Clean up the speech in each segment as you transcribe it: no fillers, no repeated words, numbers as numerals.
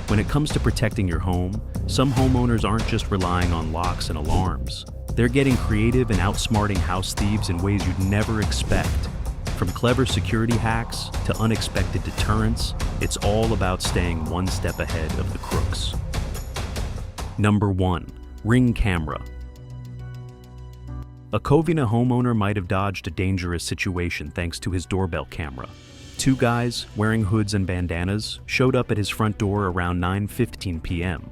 When it comes to protecting your home, some homeowners aren't just relying on locks and alarms. They're getting creative and outsmarting house thieves in ways you'd never expect. From clever security hacks to unexpected deterrents, it's all about staying one step ahead of the crooks. Number 1. Ring camera. A Covina homeowner might have dodged a dangerous situation thanks to his doorbell camera. Two guys, wearing hoods and bandanas, showed up at his front door around 9:15 p.m.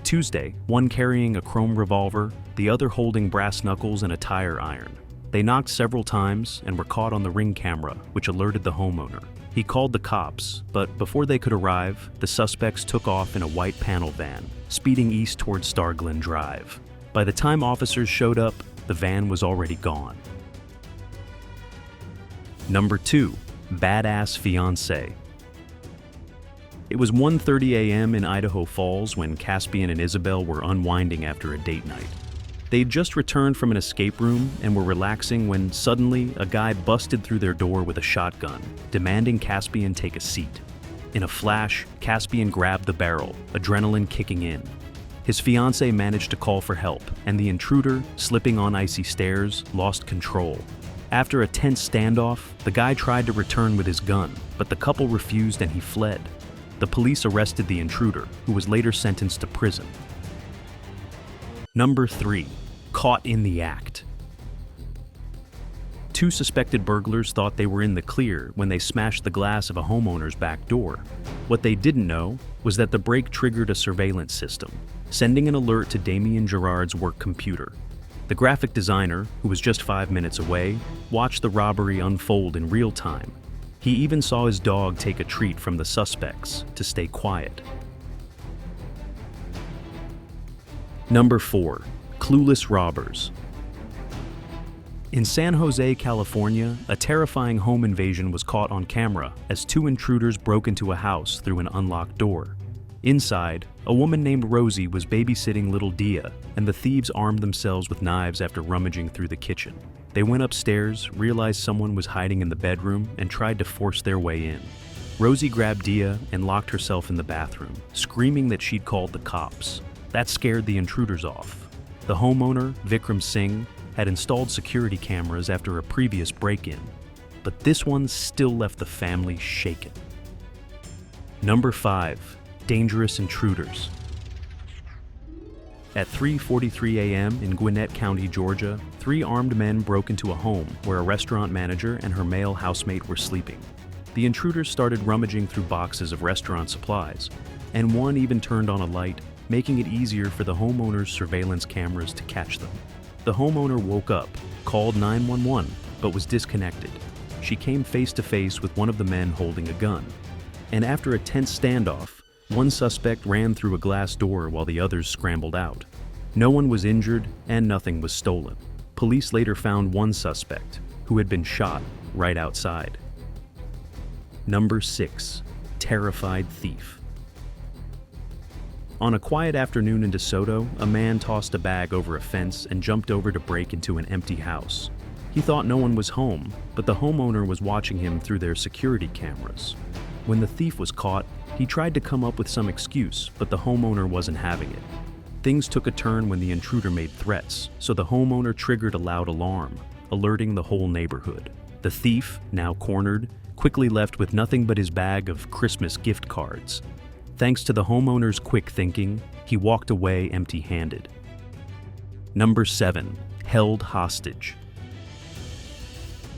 Tuesday, one carrying a chrome revolver, the other holding brass knuckles and a tire iron. They knocked several times and were caught on the Ring camera, which alerted the homeowner. He called the cops, but before they could arrive, the suspects took off in a white panel van, speeding east towards Star Glen Drive. By the time officers showed up, the van was already gone. Number 2. Badass Fiancé. It was 1:30 a.m. in Idaho Falls when Caspian and Isabel were unwinding after a date night. They'd just returned from an escape room and were relaxing when suddenly a guy busted through their door with a shotgun, demanding Caspian take a seat. In a flash, Caspian grabbed the barrel, adrenaline kicking in. His fiancée managed to call for help, and the intruder, slipping on icy stairs, lost control. After a tense standoff, the guy tried to return with his gun, but the couple refused and he fled. The police arrested the intruder, who was later sentenced to prison. Number 3. Caught in the act. Two suspected burglars thought they were in the clear when they smashed the glass of a homeowner's back door. What they didn't know was that the break triggered a surveillance system, sending an alert to Damien Gerard's work computer. The graphic designer, who was just 5 minutes away, watched the robbery unfold in real time. He even saw his dog take a treat from the suspects to stay quiet. Number 4. Clueless robbers. In San Jose, California, a terrifying home invasion was caught on camera as two intruders broke into a house through an unlocked door. Inside, a woman named Rosie was babysitting little Dia, and the thieves armed themselves with knives after rummaging through the kitchen. They went upstairs, realized someone was hiding in the bedroom, and tried to force their way in. Rosie grabbed Dia and locked herself in the bathroom, screaming that she'd called the cops. That scared the intruders off. The homeowner, Vikram Singh, had installed security cameras after a previous break-in, but this one still left the family shaken. Number 5. Dangerous intruders. At 3:43 a.m. in Gwinnett County, Georgia, 3 armed men broke into a home where a restaurant manager and her male housemate were sleeping. The intruders started rummaging through boxes of restaurant supplies, and one even turned on a light, making it easier for the homeowner's surveillance cameras to catch them. The homeowner woke up, called 911, but was disconnected. She came face to face with one of the men holding a gun. And after a tense standoff, one suspect ran through a glass door while the others scrambled out. No one was injured and nothing was stolen. Police later found one suspect, who had been shot right outside. Number 6. Terrified thief. On a quiet afternoon in DeSoto, a man tossed a bag over a fence and jumped over to break into an empty house. He thought no one was home, but the homeowner was watching him through their security cameras. When the thief was caught, he tried to come up with some excuse, but the homeowner wasn't having it. Things took a turn when the intruder made threats, so the homeowner triggered a loud alarm, alerting the whole neighborhood. The thief, now cornered, quickly left with nothing but his bag of Christmas gift cards. Thanks to the homeowner's quick thinking, he walked away empty-handed. Number 7. Held hostage.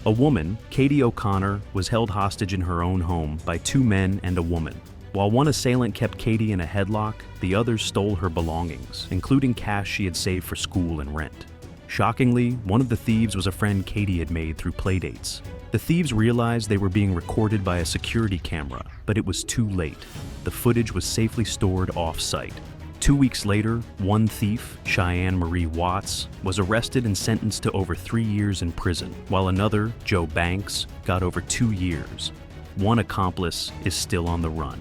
A woman, Katie O'Connor, was held hostage in her own home by 2 men and a woman. While one assailant kept Katie in a headlock, the others stole her belongings, including cash she had saved for school and rent. Shockingly, one of the thieves was a friend Katie had made through playdates. The thieves realized they were being recorded by a security camera, but it was too late. The footage was safely stored off-site. 2 weeks later, one thief, Cheyenne Marie Watts, was arrested and sentenced to over 3 years in prison, while another, Joe Banks, got over 2 years. One accomplice is still on the run.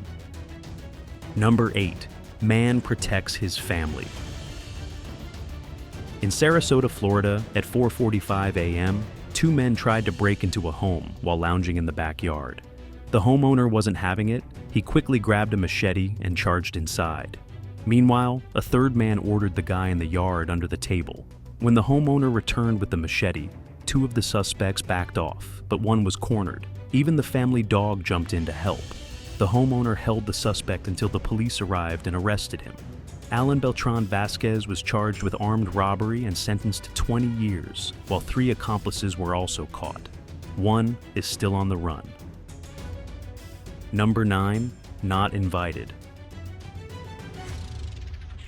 Number 8. Man protects his family. In Sarasota, Florida, at 4:45 a.m., 2 men tried to break into a home while lounging in the backyard. The homeowner wasn't having it. He quickly grabbed a machete and charged inside. Meanwhile, a third man ordered the guy in the yard under the table. When the homeowner returned with the machete, two of the suspects backed off, but one was cornered. Even the family dog jumped in to help. The homeowner held the suspect until the police arrived and arrested him. Alan Beltran Vasquez was charged with armed robbery and sentenced to 20 years, while 3 accomplices were also caught. One is still on the run. Number 9, not invited.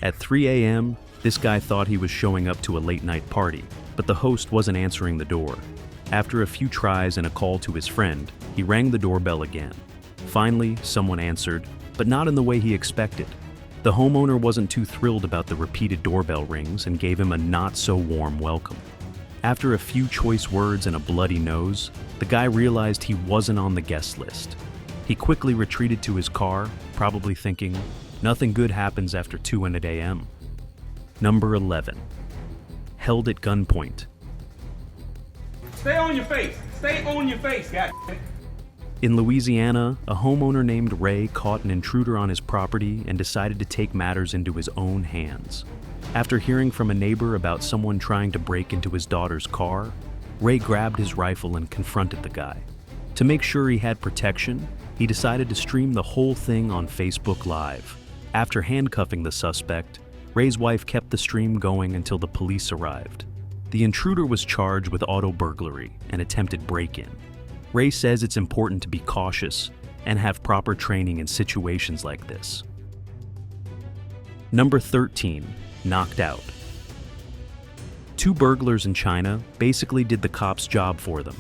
At 3 a.m., this guy thought he was showing up to a late-night party, but the host wasn't answering the door. After a few tries and a call to his friend, he rang the doorbell again. Finally, someone answered, but not in the way he expected. The homeowner wasn't too thrilled about the repeated doorbell rings and gave him a not-so-warm welcome. After a few choice words and a bloody nose, the guy realized he wasn't on the guest list. He quickly retreated to his car, probably thinking, nothing good happens after 2 a.m. Number 11. Held at gunpoint. Stay on your face. Stay on your face, God. In Louisiana, a homeowner named Ray caught an intruder on his property and decided to take matters into his own hands. After hearing from a neighbor about someone trying to break into his daughter's car, Ray grabbed his rifle and confronted the guy. To make sure he had protection, he decided to stream the whole thing on Facebook Live. After handcuffing the suspect, Ray's wife kept the stream going until the police arrived. The intruder was charged with auto burglary and attempted break-in. Ray says it's important to be cautious and have proper training in situations like this. Number 13, knocked out. 2 burglars in China basically did the cops' job for them.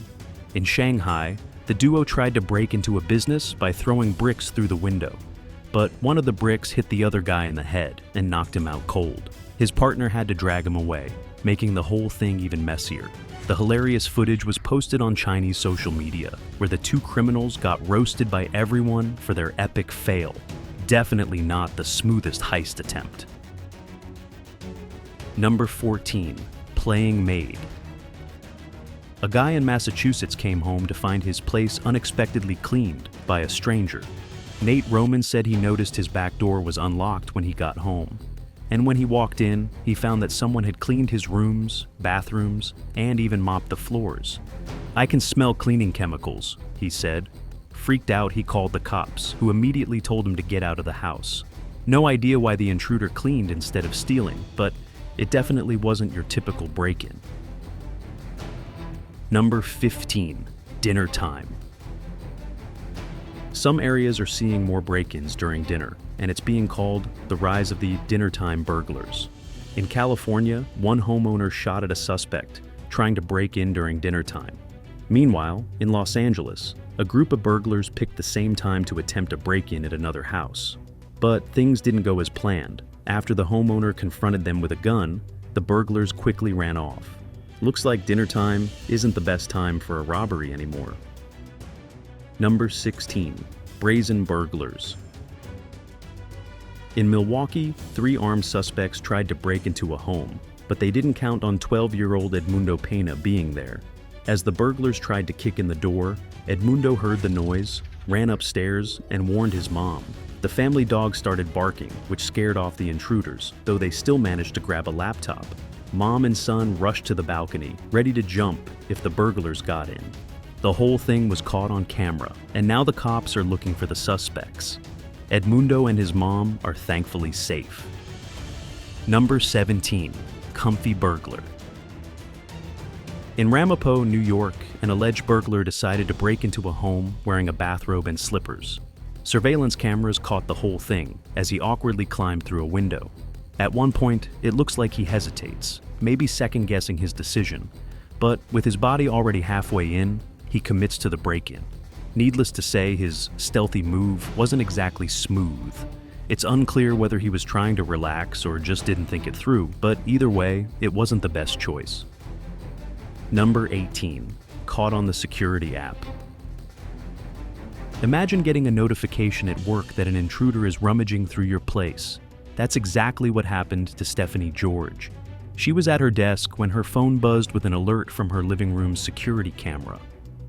In Shanghai, the duo tried to break into a business by throwing bricks through the window. But one of the bricks hit the other guy in the head and knocked him out cold. His partner had to drag him away, making the whole thing even messier. The hilarious footage was posted on Chinese social media, where the 2 criminals got roasted by everyone for their epic fail. Definitely not the smoothest heist attempt. Number 14, playing maid. A guy in Massachusetts came home to find his place unexpectedly cleaned by a stranger. Nate Roman said he noticed his back door was unlocked when he got home. And when he walked in, he found that someone had cleaned his rooms, bathrooms, and even mopped the floors. "I can smell cleaning chemicals," he said. Freaked out, he called the cops, who immediately told him to get out of the house. No idea why the intruder cleaned instead of stealing, but it definitely wasn't your typical break-in. Number 15, dinner time. Some areas are seeing more break-ins during dinner, and it's being called the rise of the dinner-time burglars. In California, one homeowner shot at a suspect trying to break in during dinner time. Meanwhile, in Los Angeles, a group of burglars picked the same time to attempt a break-in at another house. But things didn't go as planned. After the homeowner confronted them with a gun, the burglars quickly ran off. Looks like dinner time isn't the best time for a robbery anymore. Number 16, brazen burglars. In Milwaukee, 3 armed suspects tried to break into a home, but they didn't count on 12-year-old Edmundo Pena being there. As the burglars tried to kick in the door, Edmundo heard the noise, ran upstairs, and warned his mom. The family dog started barking, which scared off the intruders, though they still managed to grab a laptop. Mom and son rushed to the balcony, ready to jump if the burglars got in. The whole thing was caught on camera, and now the cops are looking for the suspects. Edmundo and his mom are thankfully safe. Number 17, comfy burglar. In Ramapo, New York, an alleged burglar decided to break into a home wearing a bathrobe and slippers. Surveillance cameras caught the whole thing as he awkwardly climbed through a window. At one point, it looks like he hesitates, maybe second-guessing his decision, but with his body already halfway in, he commits to the break-in. Needless to say, his stealthy move wasn't exactly smooth. It's unclear whether he was trying to relax or just didn't think it through, but either way, it wasn't the best choice. Number 18, caught on the security app. Imagine getting a notification at work that an intruder is rummaging through your place. That's exactly what happened to Stephanie George. She was at her desk when her phone buzzed with an alert from her living room's security camera.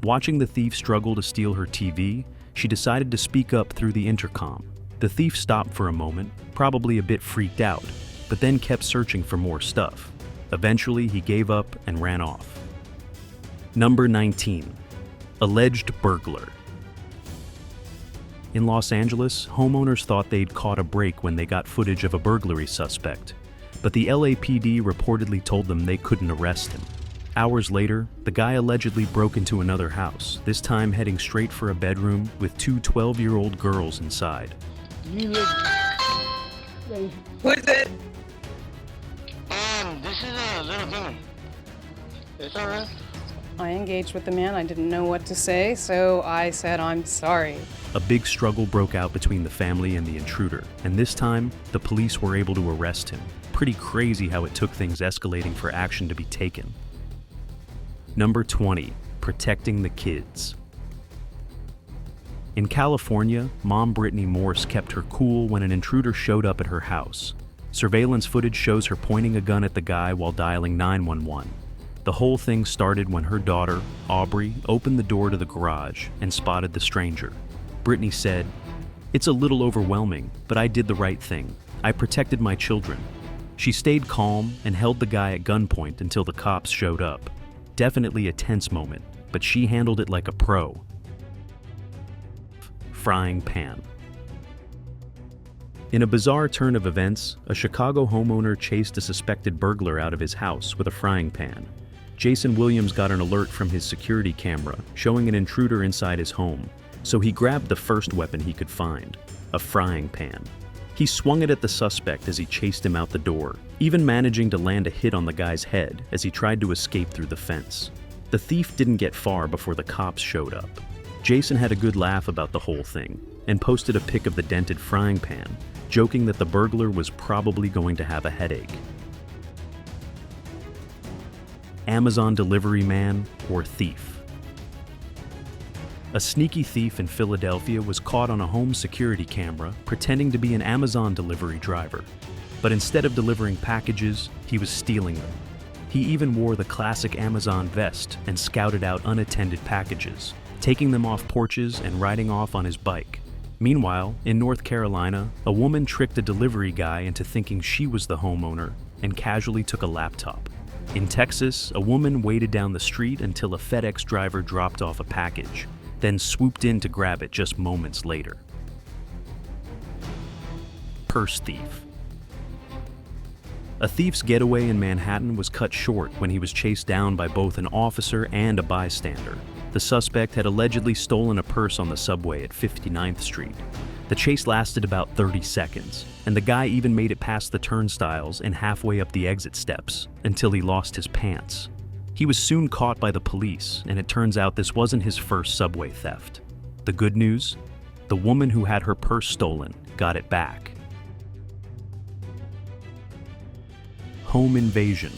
Watching the thief struggle to steal her TV, she decided to speak up through the intercom. The thief stopped for a moment, probably a bit freaked out, but then kept searching for more stuff. Eventually, he gave up and ran off. Number 19. Alleged burglar. In Los Angeles, homeowners thought they'd caught a break when they got footage of a burglary suspect, but the LAPD reportedly told them they couldn't arrest him. Hours later, the guy allegedly broke into another house, this time heading straight for a bedroom with two 12-year-old girls inside. Who is it? This is a little woman. It's alright. I engaged with the man. I didn't know what to say, so I said I'm sorry. A big struggle broke out between the family and the intruder, and this time, the police were able to arrest him. Pretty crazy how it took things escalating for action to be taken. Number 20. Protecting the kids. In California, mom Brittany Morse kept her cool when an intruder showed up at her house. Surveillance footage shows her pointing a gun at the guy while dialing 911. The whole thing started when her daughter, Aubrey, opened the door to the garage and spotted the stranger. Brittany said, "It's a little overwhelming, but I did the right thing. I protected my children." She stayed calm and held the guy at gunpoint until the cops showed up. Definitely a tense moment, but she handled it like a pro. Frying pan. In a bizarre turn of events, a Chicago homeowner chased a suspected burglar out of his house with a frying pan. Jason Williams got an alert from his security camera showing an intruder inside his home, so he grabbed the first weapon he could find, a frying pan. He swung it at the suspect as he chased him out the door, even managing to land a hit on the guy's head as he tried to escape through the fence. The thief didn't get far before the cops showed up. Jason had a good laugh about the whole thing and posted a pic of the dented frying pan, joking that the burglar was probably going to have a headache. Amazon delivery man or thief. A sneaky thief in Philadelphia was caught on a home security camera pretending to be an Amazon delivery driver. But instead of delivering packages, he was stealing them. He even wore the classic Amazon vest and scouted out unattended packages, taking them off porches and riding off on his bike. Meanwhile, in North Carolina, a woman tricked a delivery guy into thinking she was the homeowner and casually took a laptop. In Texas, a woman waited down the street until a FedEx driver dropped off a package, then swooped in to grab it just moments later. Purse thief. A thief's getaway in Manhattan was cut short when he was chased down by both an officer and a bystander. The suspect had allegedly stolen a purse on the subway at 59th Street. The chase lasted about 30 seconds, and the guy even made it past the turnstiles and halfway up the exit steps until he lost his pants. He was soon caught by the police, and it turns out this wasn't his first subway theft. The good news? The woman who had her purse stolen got it back. Home invasion.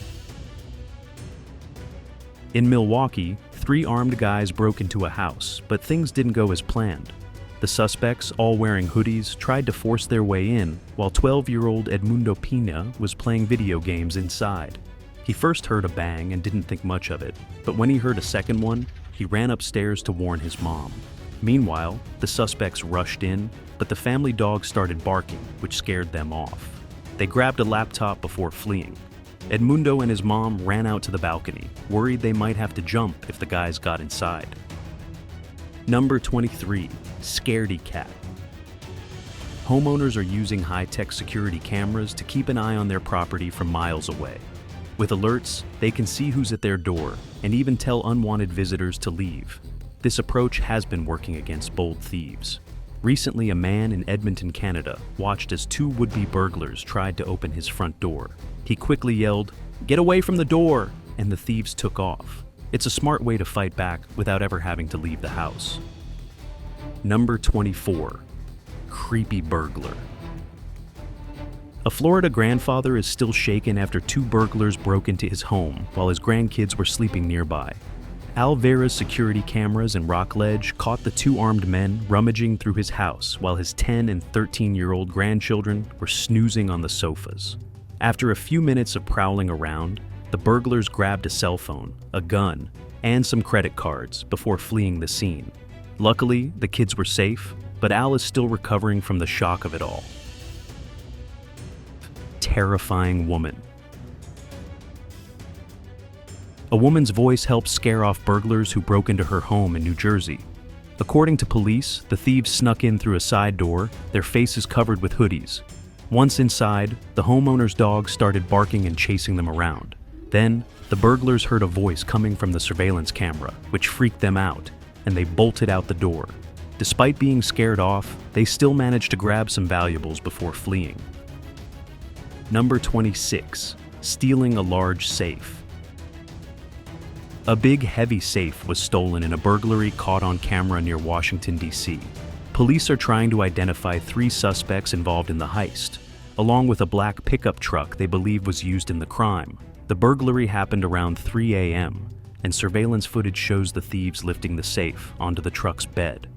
In Milwaukee, 3 armed guys broke into a house, but things didn't go as planned. The suspects, all wearing hoodies, tried to force their way in, while 12-year-old Edmundo Pina was playing video games inside. He first heard a bang and didn't think much of it, but when he heard a second one, he ran upstairs to warn his mom. Meanwhile, the suspects rushed in, but the family dog started barking, which scared them off. They grabbed a laptop before fleeing. Edmundo and his mom ran out to the balcony, worried they might have to jump if the guys got inside. Number 23. Scaredy cat. Homeowners are using high-tech security cameras to keep an eye on their property from miles away. With alerts, they can see who's at their door and even tell unwanted visitors to leave. This approach has been working against bold thieves. Recently, a man in Edmonton, Canada, watched as 2 would-be burglars tried to open his front door. He quickly yelled, "Get away from the door!" and the thieves took off. It's a smart way to fight back without ever having to leave the house. Number 24. Creepy burglar. A Florida grandfather is still shaken after 2 burglars broke into his home while his grandkids were sleeping nearby. Al Vera's security cameras in Rockledge caught the 2 armed men rummaging through his house while his 10 and 13-year-old grandchildren were snoozing on the sofas. After a few minutes of prowling around, the burglars grabbed a cell phone, a gun, and some credit cards before fleeing the scene. Luckily, the kids were safe, but Al is still recovering from the shock of it all. Terrifying woman. A woman's voice helped scare off burglars who broke into her home in New Jersey. According to police, the thieves snuck in through a side door, their faces covered with hoodies. Once inside, the homeowner's dog started barking and chasing them around. Then, the burglars heard a voice coming from the surveillance camera, which freaked them out, and they bolted out the door. Despite being scared off, they still managed to grab some valuables before fleeing. Number 26. Stealing a large safe. A big, heavy safe was stolen in a burglary caught on camera near Washington, D.C. Police are trying to identify 3 suspects involved in the heist, along with a black pickup truck they believe was used in the crime. The burglary happened around 3 a.m., and surveillance footage shows the thieves lifting the safe onto the truck's bed.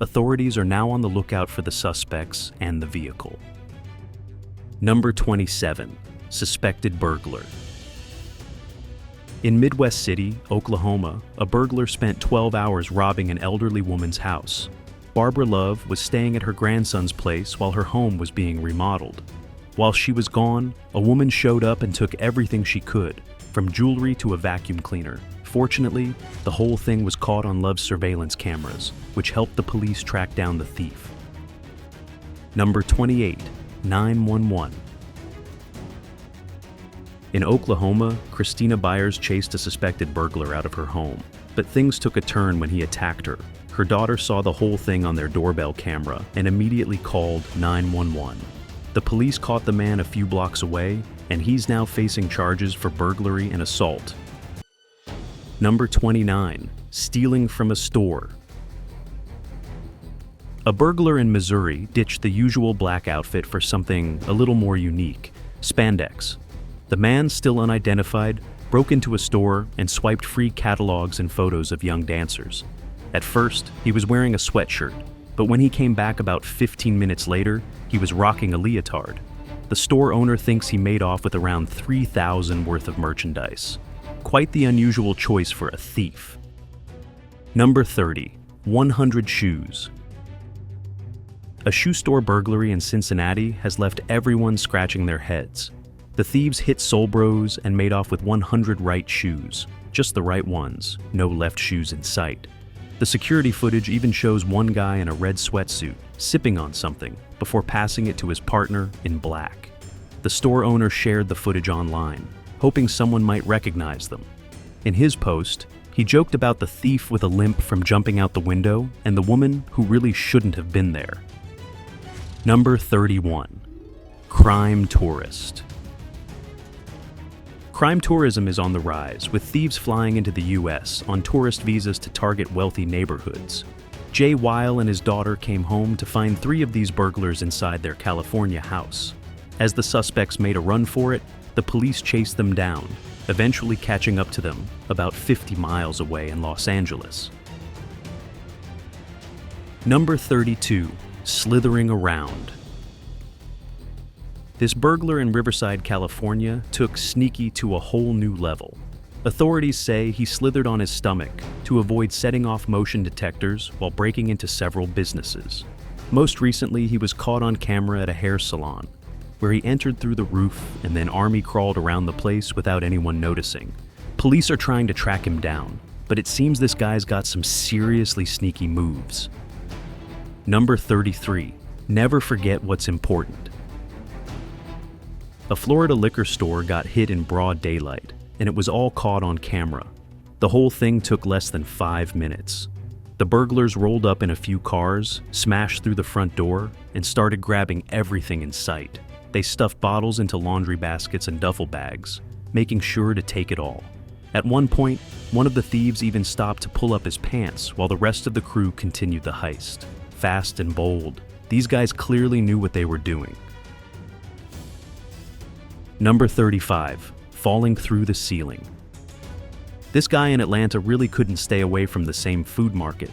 Authorities are now on the lookout for the suspects and the vehicle. Number 27. Suspected burglar. In Midwest City, Oklahoma, a burglar spent 12 hours robbing an elderly woman's house. Barbara Love was staying at her grandson's place while her home was being remodeled. While she was gone, a woman showed up and took everything she could, from jewelry to a vacuum cleaner. Fortunately, the whole thing was caught on Love's surveillance cameras, which helped the police track down the thief. Number 28. 911. In Oklahoma, Christina Byers chased a suspected burglar out of her home, but things took a turn when he attacked her. Her daughter saw the whole thing on their doorbell camera and immediately called 911. The police caught the man a few blocks away, and he's now facing charges for burglary and assault. Number 29. Stealing from a store. A burglar in Missouri ditched the usual black outfit for something a little more unique: spandex. The man, still unidentified, broke into a store and swiped free catalogs and photos of young dancers. At first, he was wearing a sweatshirt, but when he came back about 15 minutes later, he was rocking a leotard. The store owner thinks he made off with around $3,000 worth of merchandise. Quite the unusual choice for a thief. Number 30. 100 shoes. A shoe store burglary in Cincinnati has left everyone scratching their heads. The thieves hit Soul Bros and made off with 100 right shoes. Just the right ones, no left shoes in sight. The security footage even shows one guy in a red sweatsuit, sipping on something, before passing it to his partner in black. The store owner shared the footage online, hoping someone might recognize them. In his post, he joked about the thief with a limp from jumping out the window and the woman who really shouldn't have been there. Number 31. Crime tourist. Crime tourism is on the rise, with thieves flying into the U.S. on tourist visas to target wealthy neighborhoods. Jay Weil and his daughter came home to find 3 of these burglars inside their California house. As the suspects made a run for it, the police chased them down, eventually catching up to them about 50 miles away in Los Angeles. Number 32. Slithering around. This burglar in Riverside, California, took sneaky to a whole new level. Authorities say he slithered on his stomach to avoid setting off motion detectors while breaking into several businesses. Most recently, he was caught on camera at a hair salon, where he entered through the roof and then army crawled around the place without anyone noticing. Police are trying to track him down, but it seems this guy's got some seriously sneaky moves. Number 33. Never forget what's important. A Florida liquor store got hit in broad daylight, and it was all caught on camera. The whole thing took less than 5 minutes. The burglars rolled up in a few cars, smashed through the front door, and started grabbing everything in sight. They stuffed bottles into laundry baskets and duffel bags, making sure to take it all. At one point, one of the thieves even stopped to pull up his pants while the rest of the crew continued the heist. Fast and bold, these guys clearly knew what they were doing. Number 35. Falling through the ceiling. This guy in Atlanta really couldn't stay away from the same food market.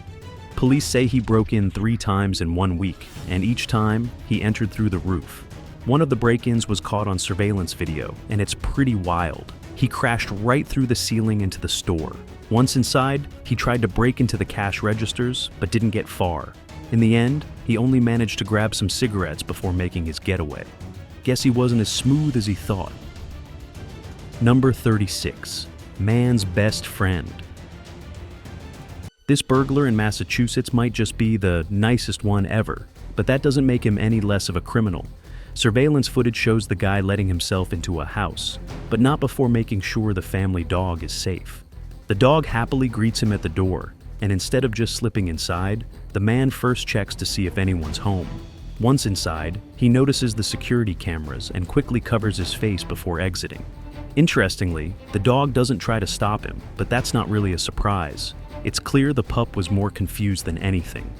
Police say he broke in 3 times in 1 week, and each time, he entered through the roof. One of the break-ins was caught on surveillance video, and it's pretty wild. he crashed right through the ceiling into the store. Once inside, he tried to break into the cash registers, but didn't get far. In the end, he only managed to grab some cigarettes before making his getaway. Guess he wasn't as smooth as he thought. Number 36. Man's best friend. This burglar in Massachusetts might just be the nicest one ever, but that doesn't make him any less of a criminal. Surveillance footage shows the guy letting himself into a house, but not before making sure the family dog is safe. The dog happily greets him at the door, and instead of just slipping inside, the man first checks to see if anyone's home. Once inside, he notices the security cameras and quickly covers his face before exiting. Interestingly, the dog doesn't try to stop him, but that's not really a surprise. It's clear the pup was more confused than anything.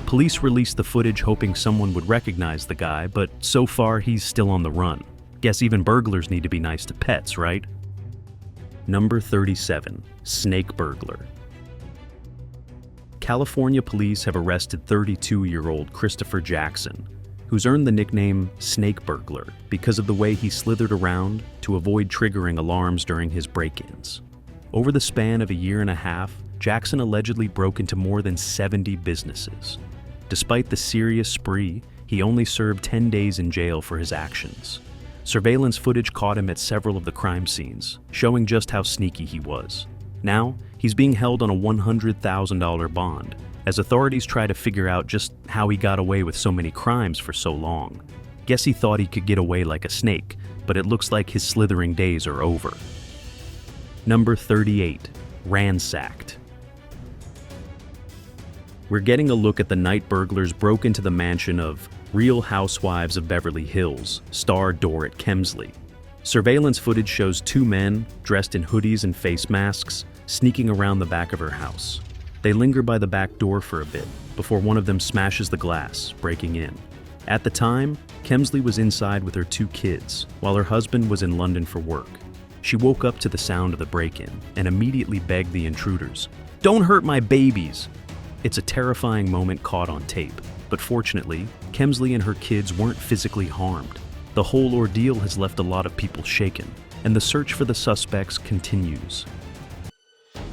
Police released the footage hoping someone would recognize the guy, but so far he's still on the run. Guess even burglars need to be nice to pets, right? Number 37. Snake burglar. California police have arrested 32-year-old Christopher Jackson, who's earned the nickname Snake Burglar because of the way he slithered around to avoid triggering alarms during his break-ins. Over the span of a year and a half, Jackson allegedly broke into more than 70 businesses. Despite the serious spree, he only served 10 days in jail for his actions. Surveillance footage caught him at several of the crime scenes, showing just how sneaky he was. Now, he's being held on a $100,000 bond, as authorities try to figure out just how he got away with so many crimes for so long. Guess he thought he could get away like a snake, but it looks like his slithering days are over. Number 38. Ransacked. We're getting a look at the night burglars broke into the mansion of Real Housewives of Beverly Hills star Dorrit Kemsley. Surveillance footage shows two men, dressed in hoodies and face masks, sneaking around the back of her house. They linger by the back door for a bit, before one of them smashes the glass, breaking in. At the time, Kemsley was inside with her two kids, while her husband was in London for work. She woke up to the sound of the break-in, and immediately begged the intruders, "Don't hurt my babies!" It's a terrifying moment caught on tape, but fortunately, Kemsley and her kids weren't physically harmed. The whole ordeal has left a lot of people shaken, and the search for the suspects continues.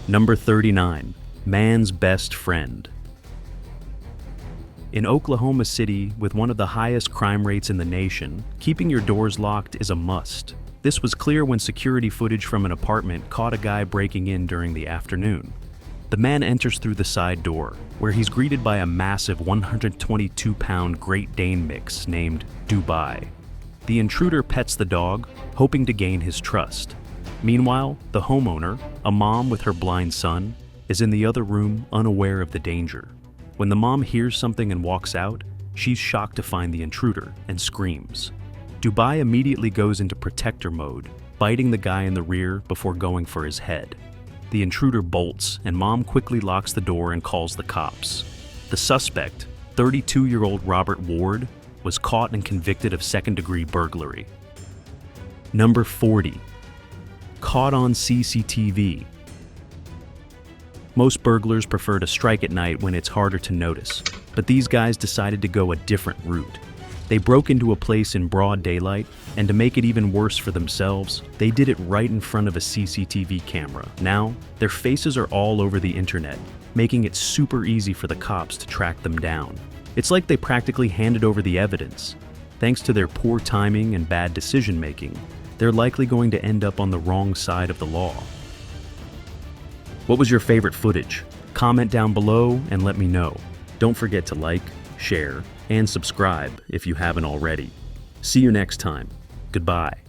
Number 39. Man's best friend. In Oklahoma City, with one of the highest crime rates in the nation, keeping your doors locked is a must. This was clear when security footage from an apartment caught a guy breaking in during the afternoon. The man enters through the side door, where he's greeted by a massive 122-pound Great Dane mix named Dubai. The intruder pets the dog, hoping to gain his trust. Meanwhile, the homeowner, a mom with her blind son, is in the other room unaware of the danger. When the mom hears something and walks out, she's shocked to find the intruder and screams. Dubai immediately goes into protector mode, biting the guy in the rear before going for his head. The intruder bolts, and mom quickly locks the door and calls the cops. The suspect, 32-year-old Robert Ward, was caught and convicted of second-degree burglary. Number 40. Caught on CCTV. Most burglars prefer to strike at night when it's harder to notice, but these guys decided to go a different route. They broke into a place in broad daylight, and to make it even worse for themselves, they did it right in front of a CCTV camera. Now, their faces are all over the internet, making it super easy for the cops to track them down. It's like they practically handed over the evidence. Thanks to their poor timing and bad decision-making, they're likely going to end up on the wrong side of the law. What was your favorite footage? Comment down below and let me know. Don't forget to like, share, and subscribe if you haven't already. See you next time. Goodbye.